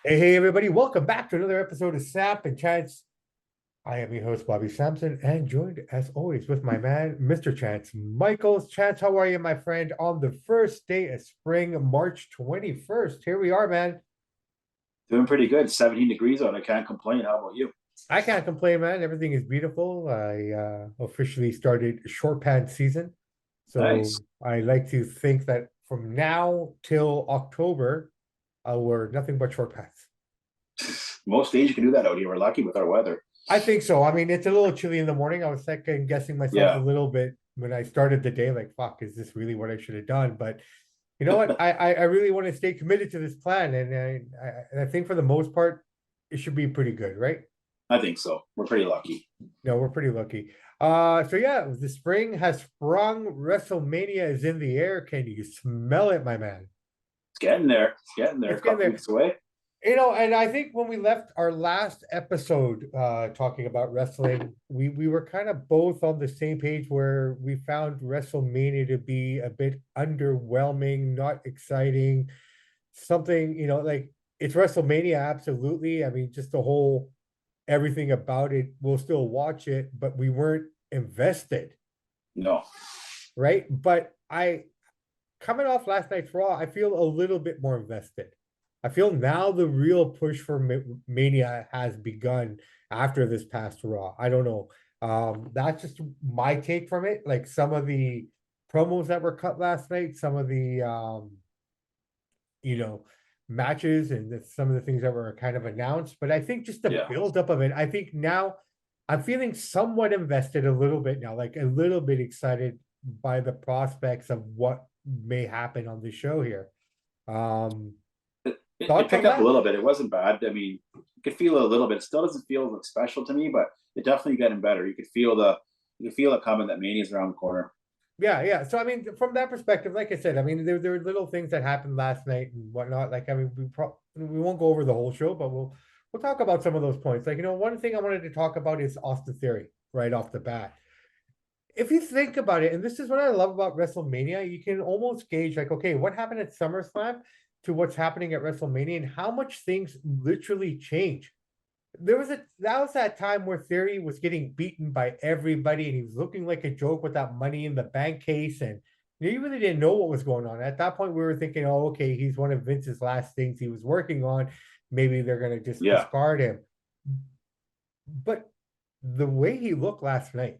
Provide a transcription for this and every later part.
Hey, everybody, welcome back to another episode of Sap and Chance. I am your host, Bobby Sampson, and joined as always with my man, Mr. Chance Michaels. Chance, how are you, my friend? On the first day of spring, March 21st. Here we are, man. Doing pretty good. 17 degrees out. I can't complain. How about you? I can't complain, man. Everything is beautiful. I officially started short pants season. So Nice. I like to think that from now till October, I'll wear nothing but short pants. Most days you can do that out here. We're lucky with our weather. I think so. I mean, it's a little chilly in the morning. I was second guessing myself a Yeah. little bit when I started the day, like, fuck, is this really what I should have done? But you know what? I really want to stay committed to this plan. And I think for the most part, it should be pretty good, right? I think so. We're pretty lucky. No, we're pretty lucky. So yeah, the spring has sprung. WrestleMania is in the air. Can you smell it, my man? It's getting there. It's getting there. It's A getting couple there. weeks away. And I think when we left our last episode talking about wrestling, we were kind of both on the same page where we found WrestleMania to be a bit underwhelming, not exciting, something, like it's WrestleMania, absolutely. I mean, just the whole everything about it, we'll still watch it, but we weren't invested, No. right? But I coming off last night's Raw, I feel a little bit more invested. I feel now the real push for Mania has begun after this past Raw. I don't know. That's just my take from it. Like some of the promos that were cut last night, some of the you know, matches and some of the things that were kind of announced. But I think just the Yeah. buildup of it, I think now I'm feeling somewhat invested a little bit now, like a little bit excited by the prospects of what may happen on the show here. Um, It Thoughts on picked up a that? little bit. It wasn't bad. I mean, you could feel it a little bit. It still doesn't feel like special to me, but it definitely getting better. You could feel it coming that Mania's around the corner. Yeah, yeah. So I mean, from that perspective, like I said, I mean, there were little things that happened last night and whatnot. Like, I mean, we won't go over the whole show, but we'll talk about some of those points. Like, one thing I wanted to talk about is Austin Theory right off the bat. If you think about it, and this is what I love about WrestleMania, you can almost gauge like, okay, what happened at SummerSlam to what's happening at WrestleMania and how much things literally change. That was that time where Theory was getting beaten by everybody and he was looking like a joke with that money in the bank case, and you really didn't know what was going on. At that point, we were thinking, oh, okay, he's one of Vince's last things he was working on. Maybe they're gonna just Yeah. discard him. But the way he looked last night,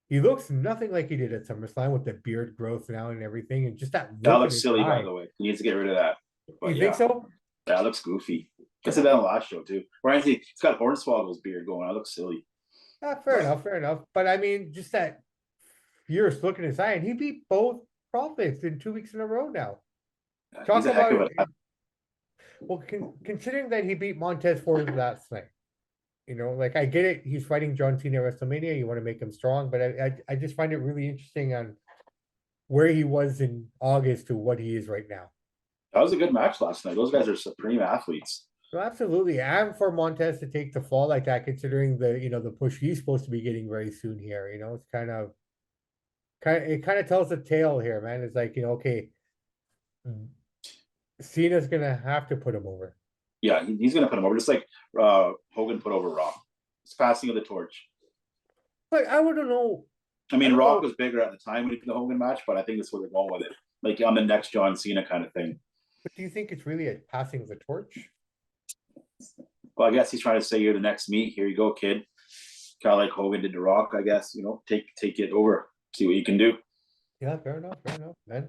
he looks nothing like he did at SummerSlam with the beard growth now and everything, and just that That look in looks his silly, by eye. the way. He needs to get rid of that. You But think yeah, so? that looks goofy. I said that on the last show too. Where I think he's got Hornswoggle's beard going. That looks silly. Fair enough, fair enough. But I mean, just that fierce look in his eye, and he beat both Profits in 2 weeks in a row now. He's Talk a heck about of it. a Well, considering that he beat Montez Ford last night, like I get it, he's fighting John Cena at WrestleMania. You want to make him strong, but I just find it really interesting on where he was in August to what he is right now. That was a good match last night. Those guys are supreme athletes. So absolutely, and for Montez to take the fall like that, considering the push he's supposed to be getting very soon here, it's kind of tells a tale here, man. It's like, okay, Cena's gonna have to put him over. Yeah, he's going to put him over, just like Hogan put over Rock. It's passing of the torch. But I wouldn't know. I I mean, don't Rock know. was bigger at the time when he did the Hogan match, but I think that's where they're going with it. Like on the next John Cena kind of thing. But do you think it's really a passing of the torch? Well, I guess he's trying to say you're the next me. Here you go, kid. Kind of like Hogan did to Rock, I guess. Take it over, see what you can do. Yeah, fair enough, man.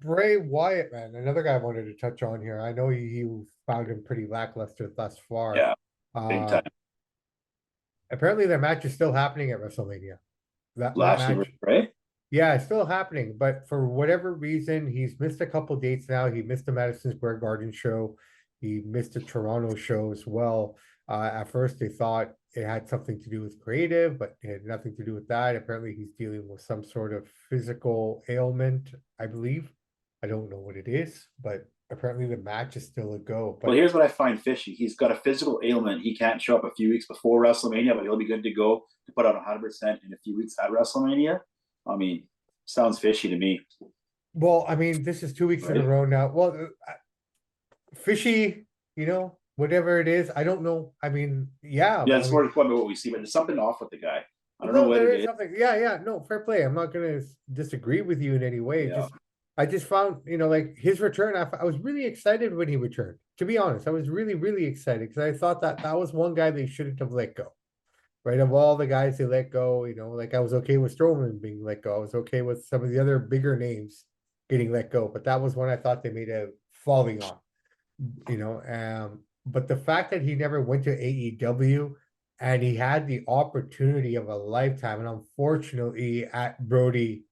Bray Wyatt, man, another guy I wanted to touch on here. I know you found him pretty lackluster thus far. Yeah, big Uh, time. Apparently their match is still happening at WrestleMania. That Lashley versus match, Bray. yeah, it's still happening, but for whatever reason, he's missed a couple dates now. He missed the Madison Square Garden show. He missed the Toronto show as well. At first, they thought it had something to do with creative, but it had nothing to do with that. Apparently, he's dealing with some sort of physical ailment, I believe. I don't know what it is, but apparently the match is still a go. Well, But here's what I find fishy. He's got a physical ailment. He can't show up a few weeks before WrestleMania, but he'll be good to go to put out 100% in a few weeks at WrestleMania. I mean, sounds fishy to me, well, I mean, this is 2 weeks in a right? row now. Well, fishy. you know, whatever it is. I don't know. I mean, yeah, Yeah, I it's mean, sort of what we see, but there's something off with the guy. I don't know no, what there it is is. something. Yeah, yeah, no, fair play. I'm not gonna disagree with you in any way. Yeah. Just I just found, like his return. I was really excited when he returned. To be honest, I was really, really excited because I thought that that was one guy they shouldn't have let go. Right, of all the guys they let go, like I was okay with Strowman being let go. I was okay with some of the other bigger names getting let go, but that was one I thought they made a falling on. But the fact that he never went to AEW and he had the opportunity of a lifetime, and unfortunately at Brody's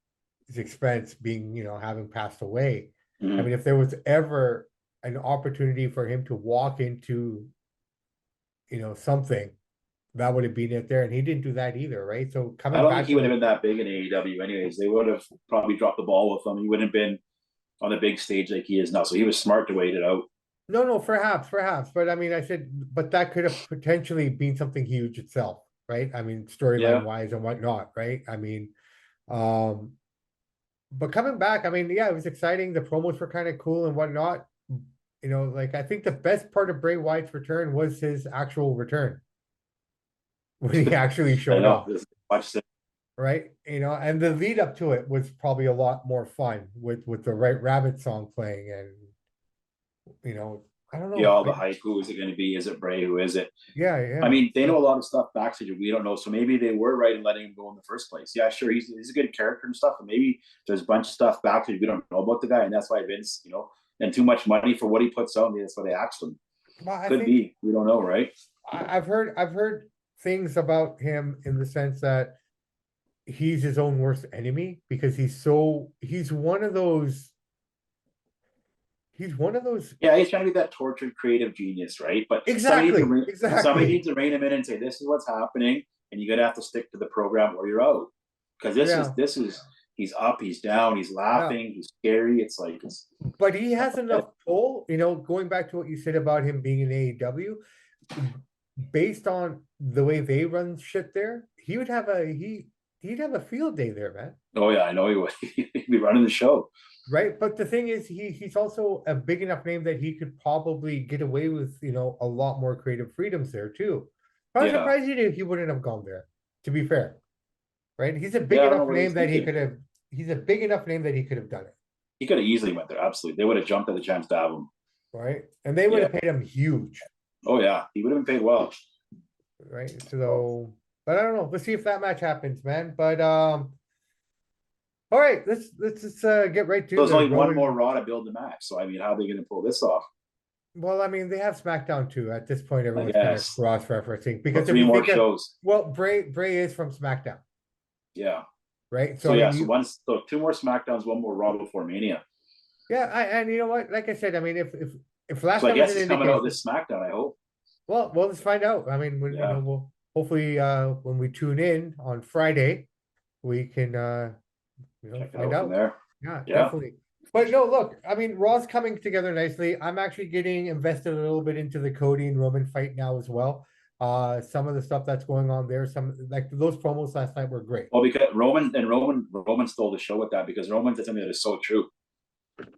expense, being, having passed away. I Mhm. mean, if there was ever an opportunity for him to walk into, something, that would have been it there. And he didn't do that either, right? So I coming don't think back he to would have the been that big in AEW anyways. They would have probably dropped the ball with him. He wouldn't have been on the big stage like he is now. So he was smart to wait it out. no, no, perhaps. But I mean, I said, but that could have potentially been something huge itself, right? I mean, storyline Yeah. wise and whatnot, right? I mean, um, but coming back, I mean, yeah, it was exciting. The promos were kind of cool and whatnot. Like I think the best part of Bray Wyatt's return was his actual return when he actually I showed know. up, This watch this. right? And the lead up to it was probably a lot more fun with the right rabbit song playing, and you know, I don't Yeah, know. all the hype. Who is it going to be? Is it Bray? Who is it? Yeah, I yeah. mean, they know a lot of stuff backstage that we don't know. So maybe they were right in letting him go in the first place. Yeah, sure, he's a good character and stuff, but maybe there's a bunch of stuff backstage we don't know about the guy, and that's why Vince, and too much money for what he puts out. Maybe that's why they axed him. Well, I Could think be. We don't know, right? I've heard things about him in the sense that he's his own worst enemy because he's one of those Yeah, he's trying to be that tortured creative genius, right? But exactly, somebody exactly. needs to rein him in and say, "This is what's happening, and you're gonna have to stick to the program or you're out." Because this is Yeah, this is he's up, he's down, he's yeah. laughing, he's scary. It's like it's But he has enough pull, going back to what you said about him being in AEW, based on the way they run shit there, he'd have a field day there, man. oh yeah, I know he would. He'd be running the show. Right. But the thing is, he's also a big enough name that he could probably get away with, a lot more creative freedoms there too. I was Yeah, surprised he wouldn't have gone there, to be fair. Right. He's a big yeah. I don't know enough what he was name that thinking. he's a big enough name that he could have done it. He could have easily went there. Absolutely, they would have jumped at the chance to have him. Right. And they would Yeah. have paid him huge. Oh yeah, he would have been paid well. Right. Oh. So, but I don't know. Let's see if that match happens, man. But all right, let's just get right So to there's the only one more Rowan. Raw to build the match. So I mean, how are they going to pull this off? Well, I mean, they have SmackDown too. At this point, I everyone's kind of guess. cross-referencing So because if three you more think of, shows. well, Bray is from SmackDown, Yeah. right? So So I yeah, mean, so two more Smackdowns, one more Raw before Mania. and you know what? Like I said, I mean, if last So I time was guess an he's coming out indication, this SmackDown. I hope. well, let's find out. I mean, Yeah, we'll hopefully when we tune in on Friday, we can check it find out from out. there. Yeah, Yeah. definitely. But no, look, I mean, Raw's coming together nicely. I'm actually getting invested a little bit into the Cody and Roman fight now as well. Some of the stuff that's going on there, some like those promos last night were great. Well, because Roman stole the show with that because Roman did something that is so true.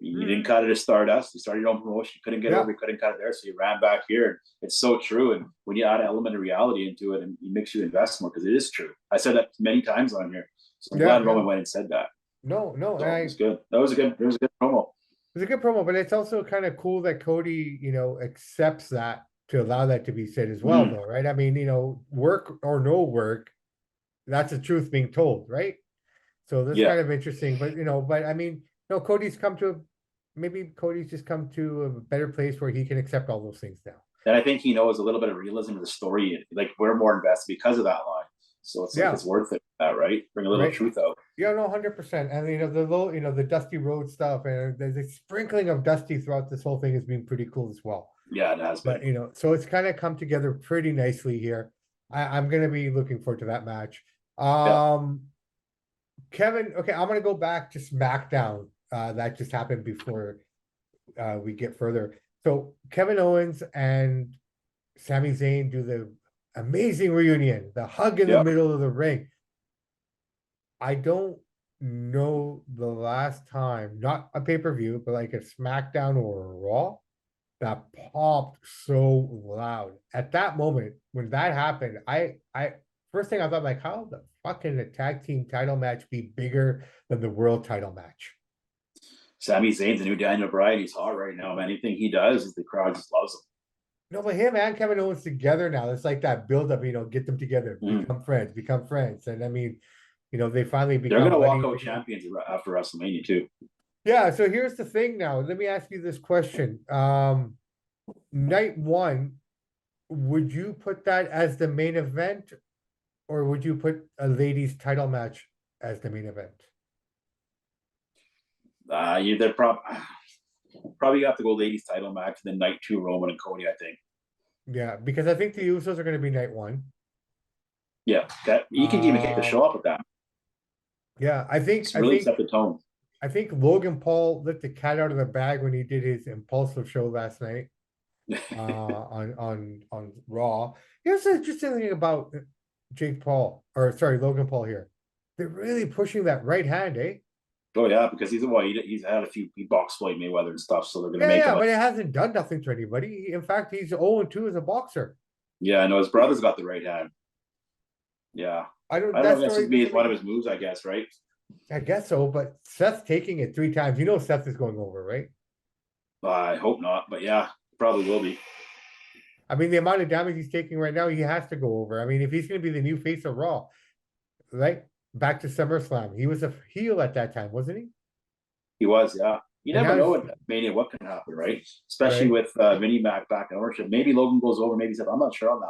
You didn't Mhm. cut it at Stardust. You started your own promotion. You couldn't get over. Yeah, You couldn't cut it there, so you ran back here. It's so true. And when you add an element of reality into it, and it makes you invest more because it is true. I said that many times on here, so I'm yeah, glad yeah. Roman went and said that. No, no, So it was good. That was a good. It was a good promo. it was a good promo, but it's also kind of cool that Cody, accepts that to allow that to be said as well, Mm-hmm. though, right? I mean, work or no work, that's the truth being told, right? So that's Yeah, kind of interesting, but I mean, no, maybe Cody's just come to a better place where he can accept all those things now. and I think he knows a little bit of realism of the story. Like we're more invested because of that line. So it's like Yeah, it's worth it. That right? Bring a little right. truth out. Yeah, no, 100%. And the low, the Dusty Road stuff, and there's a sprinkling of Dusty throughout this whole thing has been pretty cool as well. Yeah, it has But been. so it's kind of come together pretty nicely here. I'm gonna be looking forward to that match. Yeah, Kevin, okay, I'm gonna go back to SmackDown. That just happened before we get further. So Kevin Owens and Sami Zayn do the amazing reunion, the hug in the yeah. middle of the ring. I don't know the last time, not a pay-per-view, but like a SmackDown or a Raw, that popped so loud. At that moment, when that happened, first thing I thought, like, how the fuck can the tag team title match be bigger than the world title match? Sami Zayn's the new Daniel Bryan. He's hot right now, man. Anything he does, the crowd just loves him. No, but him and Kevin Owens together now, it's like that build up, get them together, become friends, become friends. And I mean, they finally They're become gonna walk buddies out again. champions after WrestleMania too. Yeah, so here's the thing now. Let me ask you this question. Night one, would you put that as the main event, or would you put a ladies title match as the main event? They're probably have to go ladies title match, and then night two Roman and Cody, I think. Yeah, because I think the Usos are going to be night one. Yeah, that you can even kick the show up with that. Yeah, It's really set the tone. I think Logan Paul let the cat out of the bag when he did his impulsive show last night on Raw. Here's the interesting thing about Logan Paul here. They're really pushing that right hand, eh? Oh yeah, because he's had a few box Floyd Mayweather and stuff, so they're gonna make him. But it hasn't done nothing to anybody. In fact, he's 0-2 as a boxer. Yeah, I know his brother's got the right hand. Yeah, I don't know. That's just be one of his moves, I guess, right? I guess so, but Seth's taking it 3 times. Seth is going over, right? I hope not, but yeah, probably will be. I mean, the amount of damage he's taking right now, he has to go over. I mean, if he's going to be the new face of Raw, right? Back to SummerSlam, he was a heel at that time, wasn't he? He was, yeah. You never know at Mania what can happen, right? Especially with Vinnie Mac back in ownership. Maybe Logan goes over, maybe I'm not sure on that one.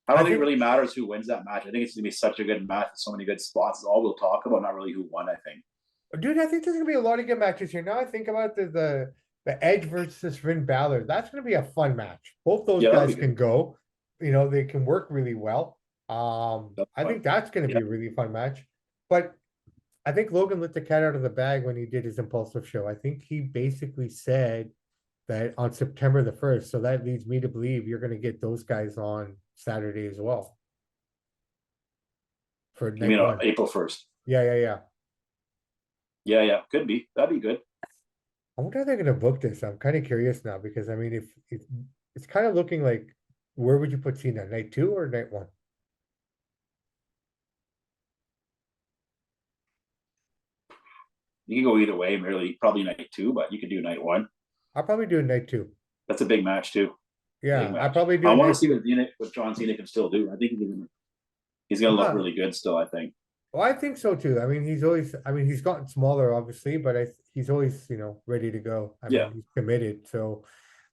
I don't think it really matters who wins that match. I think it's going to be such a good match with so many good spots. It's all we'll talk about, not really who won, I think. Dude, I think there's going to be a lot of good matches here. Now I think about the Edge versus Finn Balor. That's going to be a fun match. Both those guys can go. They can work really well. I think that's going to be a really fun match. But I think Logan let the cat out of the bag when he did his impulsive show. I think he basically said that on September the 1st. So that leads me to believe you're going to get those guys on Saturday as well. For you mean on April 1st? Yeah. Yeah. Could be. That'd be good. I wonder how they're going to book this. I'm kind of curious now because I mean, if it's kind of looking like, where would you put Cena? Night 2 or night 1? You can go either way, really. Probably night 2, but you could do night 1. I'll probably do night 2. That's a big match too. Yeah, I probably do. I want to see what John Cena can still do. I think he's gonna look really good still. I think. Well, I think so too. I mean, he's gotten smaller, obviously, but he's always, ready to go. I mean, he's committed. So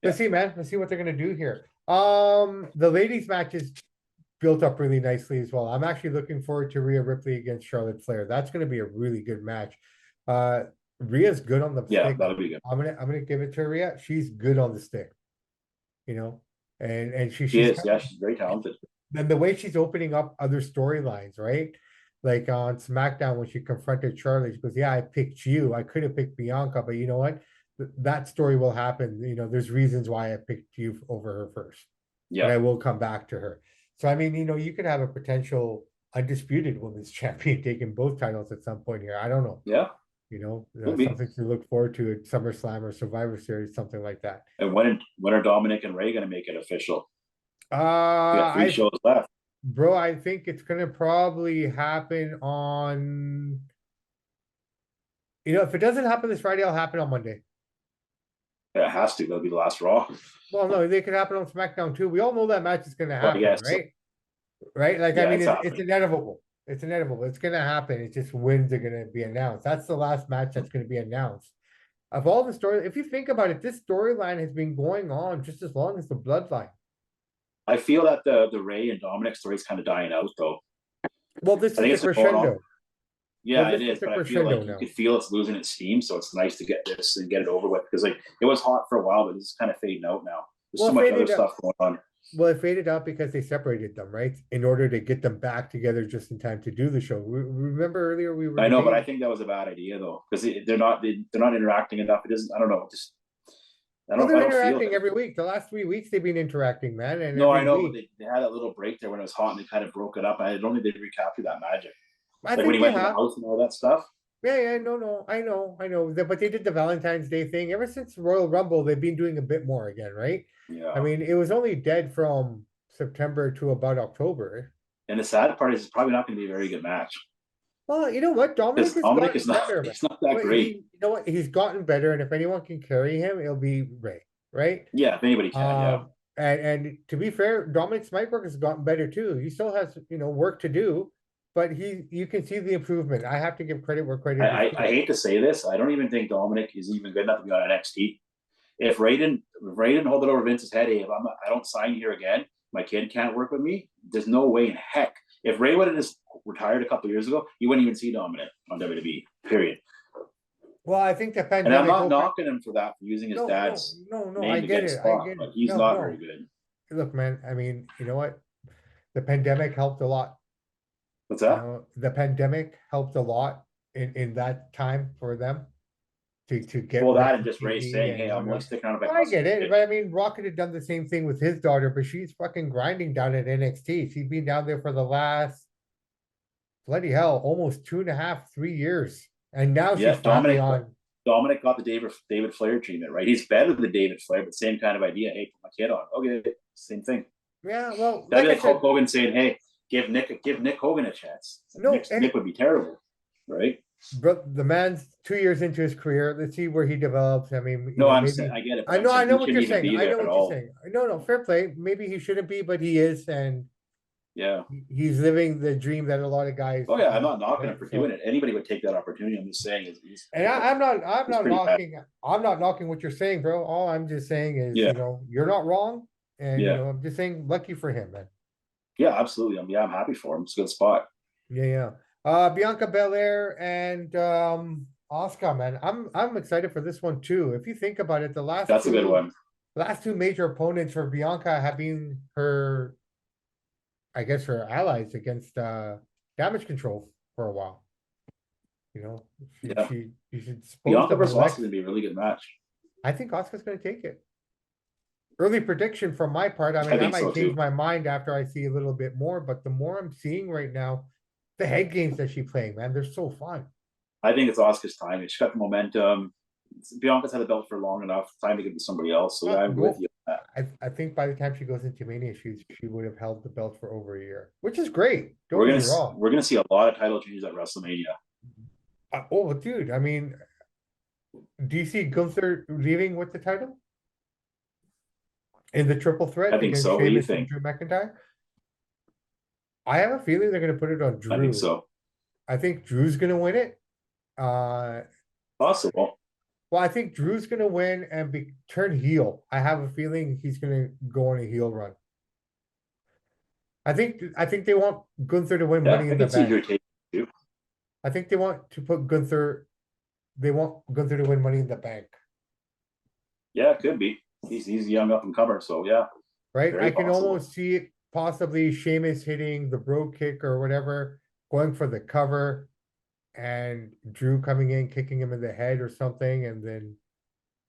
let's see, man. Let's see what they're gonna do here. The ladies' match is built up really nicely as well. I'm actually looking forward to Rhea Ripley against Charlotte Flair. That's gonna be a really good match. Rhea's good on the stick. That'll be good. I'm gonna give it to Rhea. She's good on the stick. And she's very talented. And the way she's opening up other storylines, right? Like on SmackDown when she confronted Charlie, she goes, "Yeah, I picked you. I could have picked Bianca, but you know what? That story will happen. There's reasons why I picked you over her first. Yeah, and I will come back to her." So I mean, you could have a potential undisputed women's champion taking both titles at some point here. I don't know. Yeah. Something to look forward to at SummerSlam or Survivor Series, something like that. And when are Dominic and Ray going to make it official? We got 3 shows left. Bro, I think it's going to probably happen on, if it doesn't happen this Friday, it'll happen on Monday. Yeah, it has to. That'll be the last Raw. Well, no, they could happen on SmackDown too. We all know that match is going to happen, right? Right? Like, I mean, it's inevitable. It's inevitable. It's going to happen. It's just wins are going to be announced. That's the last match that's going to be announced. Of all the stories, if you think about it, this storyline has been going on just as long as the Bloodline. I feel that the Ray and Dominic story is kind of dying out, though. Well, this is the crescendo. Yeah, it is. But I feel like you could feel it's losing its steam, so it's nice to get this and get it over with because, it was hot for a while, but it's kind of fading out now. There's so much other stuff going on. Well, it faded out because they separated them, right? In order to get them back together just in time to do the show. Remember earlier we were. I know, but I think that was a bad idea though, because they're not interacting enough. It isn't. I don't know. They're interacting every week. The last 3 weeks they've been interacting, man. And no, I know, but they had that little break there when it was hot and they kind of broke it up. I don't think they recaptured that magic. When he went to the house and all that stuff. Yeah, no, I know. But they did the Valentine's Day thing. Ever since Royal Rumble, they've been doing a bit more again, right? I Yeah. mean, it was only dead from September to about October. And the sad part is it's probably not going to be a very good match Well, you know what? Dominic because has Dominic is gotten not better, man. he's not that But great. you know what? He's gotten better, and if anyone can carry him, it'll be Ray, right? Yeah, if anybody can, yeah. And to be fair, Dominic's mic work has gotten better too. He still has, work to do, but you can see the improvement. I have to give credit where I, credit is I, due. I hate to say this, I don't even think Dominic is even good enough to be on NXT. If Ray didn't hold it over Vince's head, hey, if I don't sign here again, my kid can't work with me. There's no way in heck. If Ray would have just retired a couple years ago, you wouldn't even see Dominic on WWE. Period. Well, I think the And I'm pandemic not opened. knocking him for that, for using his No, dad's no, no. I name to get get a it. I spot, get it. but he's No, not very no. good. Look, man. I mean, you know what? The pandemic helped a lot. What's that? The pandemic helped a lot in that time for them to get Well, rid that of and just Ray TV saying, and "Hey, I'm only whatnot. sticking around if I Well, can I hustle get for it, it." but I mean, Rocket had done the same thing with his daughter, but she's fucking grinding down at NXT. She's been down there for the last bloody hell, almost 2.5, 3 years, and now she's Yeah, finally on. Dominic got the David Flair treatment, right? He's better than David Flair, but same kind of idea. Hey, put my kid on. Okay, same thing. Yeah, well, That'd like be I like Hulk said, Hogan saying, "Hey, give Nick Hogan a chance." no, Nick would be terrible, right? but the man's 2 years into his career. Let's see where he develops. I mean, No, I'm saying maybe I get it, but I I'm know, saying he what shouldn't you're even saying. be I there know at what you're all. saying. No, fair play. Maybe he shouldn't be, but he is, and Yeah. he's living the dream that a lot of guys, Oh yeah, I'm not knocking him right? for doing So, it. Anybody would take that opportunity. I'm just saying and I'm he's not pretty bad. knocking what you're saying, bro. All I'm just saying is, Yeah, you're not wrong, and yeah, I'm just saying, lucky for him, man. yeah, absolutely. I'm happy for him. It's a good spot. Yeah, yeah. Bianca Belair and Asuka, man. I'm excited for this one too. If you think about it, the That's a good one. last two major opponents for Bianca have been her, I guess, her allies against Damage Control for a while. You know, Yeah, she disposed Bianca of versus Oscar is Alex. gonna be a really good match. I think Asuka's going to take it. Early prediction from my part. I I mean, I think so might change too. my mind after I see a little bit more, but the more I'm seeing right now, the head games that she's playing, man, they're so fun. I think it's Oscar's time. She's got the momentum. Bianca's had the belt for long enough. Time to give it to somebody else. So yeah, I'm with Well, you. I think by the time she goes into Mania, she would have held the belt for over a year, which is great. Don't We're get gonna me wrong. we're gonna see a lot of title changes at WrestleMania. Oh, dude, I mean, DC Gunther leaving with the title in the triple I threat think against so. What do you Sheamus and think? Drew McIntyre. I have a feeling they're going to put it on I think Drew. so. I think Drew's going to win it. Uh, Possible. well, I think Drew's going to win and turn heel. I have a feeling he's going to go on a heel run. I think they want Gunther to win Yeah, Money I in the can see Bank. your take too. I think they want to put Gunther. They want Gunther to win Money in the Bank, Yeah, it could be. He's a young up and comer, so yeah, right? I very can possible. almost see it possibly Sheamus hitting the bro kick or whatever, going for the cover, and Drew coming in, kicking him in the head or something, and then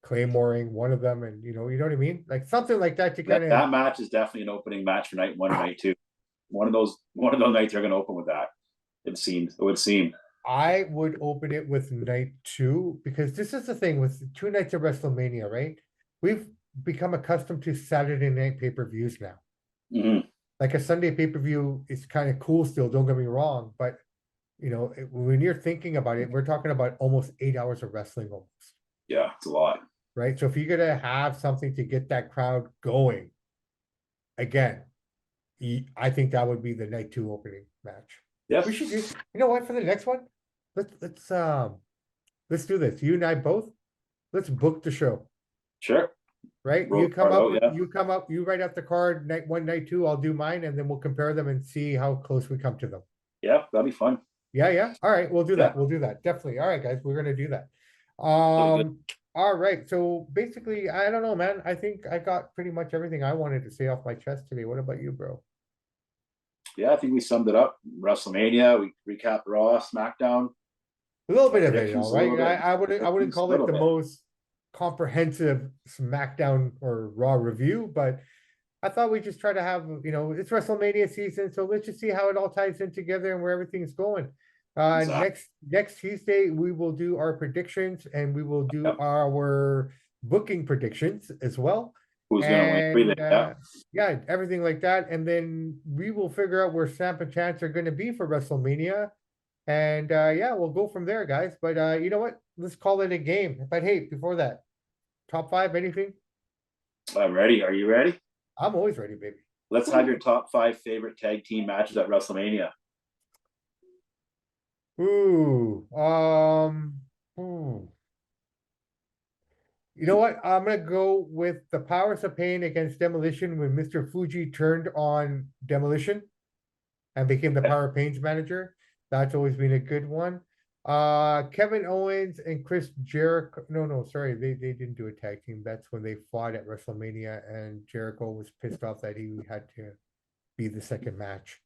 Claymoring one of them, and you know what I mean, like something like that to kind of. That match is definitely an opening match for night one and night two. One of those nights they're going to open with that. It would seem. I would open it with night two because this is the thing with 2 nights of WrestleMania, right? We've become accustomed to Saturday night pay-per-views now. Mm-hmm. Like a Sunday pay-per-view is kind of cool still, don't get me wrong, but when you're thinking about it, we're talking about almost 8 hours of wrestling almost, Yeah, it's a lot. right? So if you're gonna have something to get that crowd going again, I think that would be the night two opening match. Yeah, We should do, you know what, for the next one, let's do this. You and I both, let's book the show, sure. right? Roll the card out. Yeah, You write out the card, night one, night two, I'll do mine, and then we'll compare them and see how close we come to them. yeah, that'd be fun. Yeah. All right, we'll do Yeah, that. We'll do that. Definitely. All right, guys, we're gonna do that. that'd be good. All right. So basically, I don't know, man. I think I got pretty much everything I wanted to say off my chest today. What about you, bro? Yeah, I think we summed it up. WrestleMania. We recapped Raw, SmackDown, A little bit of it, predictions all a little right. bit, I wouldn't predictions a call it little the bit. most comprehensive SmackDown or Raw review, but I thought we just try to have, it's WrestleMania season, so let's just see how it all ties in together and where everything's going. Exactly. Next Tuesday, we will do our predictions and we will do Yep. our booking predictions as well. Who's gonna win? Everything. And Yeah. yeah, everything like that. And then we will figure out where Samp and Chance are gonna be for WrestleMania. And yeah, we'll go from there, guys. But you know what? Let's call it a game. But hey, before that, top five, anything? I'm ready. Are you ready? I'm always ready, baby. Let's have your top 5 favorite tag team matches at WrestleMania. Ooh, you know what? I'm gonna go with the Powers of Pain against Demolition when Mr. Fuji turned on Demolition and became the Power of Pain's manager. That's always been a good one. Kevin Owens and Chris Jericho. No, sorry, they didn't do a tag team. That's when they fought at WrestleMania, and Jericho was pissed off that he had to be the second match.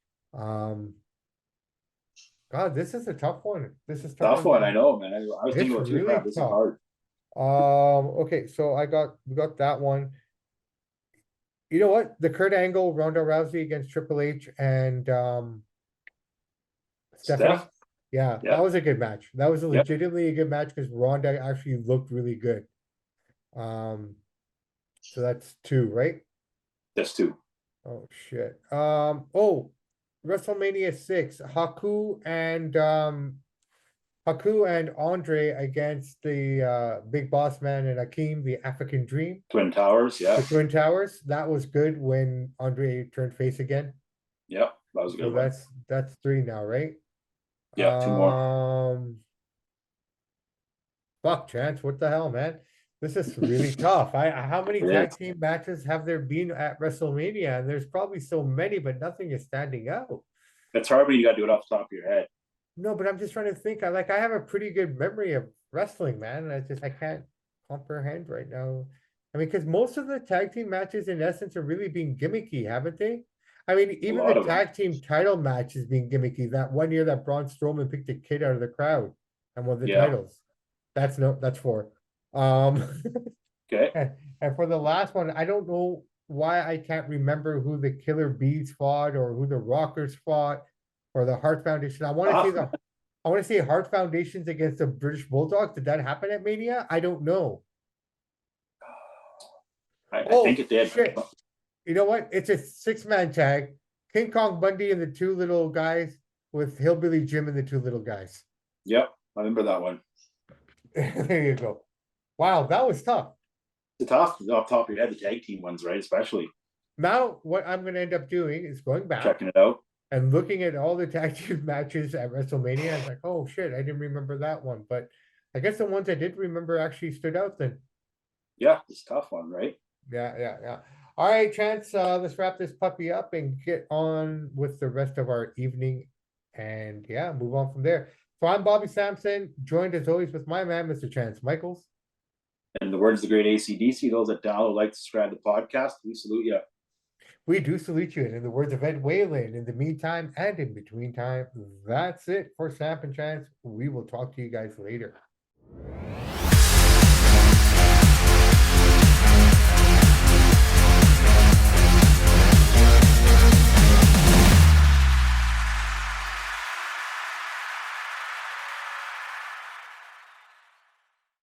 God, this is a tough one. This is tougher Tough one, I than know, man. I was it's thinking about two. really Crap, this is tough. hard. Okay, so we got that one. You know what? The Kurt Angle, Ronda Rousey against Triple H and Stephanie. Steph. Yeah, that Yep. was a good match. That was a Yep. legitimately a good match because Ronda actually looked really good. Um, so that's two, right? That's 2. Oh shit. Oh, WrestleMania 6, Haku and Andre against the Big Boss Man and Akeem, the African Dream, Twin Towers. the Yeah. Twin Towers. That was good when Andre turned face again. Yep. That was a So good one. that's three now, right? Yeah. 2 more. Fuck Chance, what the hell, man? This is really tough. How many It tag is. team matches have there been at WrestleMania? And there's probably so many, but nothing is standing out. It's hard when you got to do it off the top of your head. No, but I'm just trying to think. I have a pretty good memory of wrestling, man. I can't comprehend right now. I mean, because most of the tag team matches in essence are really being gimmicky, haven't they? I mean, A even the lot of them. tag team title match is being gimmicky. That one year that Braun Strowman picked a kid out of the crowd and won the Yeah. titles. That's four. Um Okay. and for the last one, I don't know why I can't remember who the Killer Bees fought or who the Rockers fought or the Heart Foundation. I want to see Heart Foundations against the British Bulldogs. Did that happen at Mania? I don't know. I think it did. Shit. You know what? It's a 6-man tag. King Kong Bundy and the two little guys with Hillbilly Jim and the two little guys. Yep. I remember that one. There you go. Wow, that was tough. It's tough off the top of your head, the tag team ones, right? Especially Now, what I'm going to end up doing is going back checking it out. and looking at all the tag team matches at WrestleMania. I was like, oh shit, I didn't remember that one. But I guess the ones I did remember actually stood out then. Yeah, it's a tough one, right? Yeah. All right, Chance, let's wrap this puppy up and get on with the rest of our evening. And yeah, move on from there. So I'm Bobby Sampson, joined as always with my man, Mr. Chance Michaels. In the words of the great ACDC, those that download, like, subscribe to the podcast, we salute you. We do salute you. And in the words of Ed Whalen, in the meantime and in between time, that's it for Samp and Chance. We will talk to you guys later.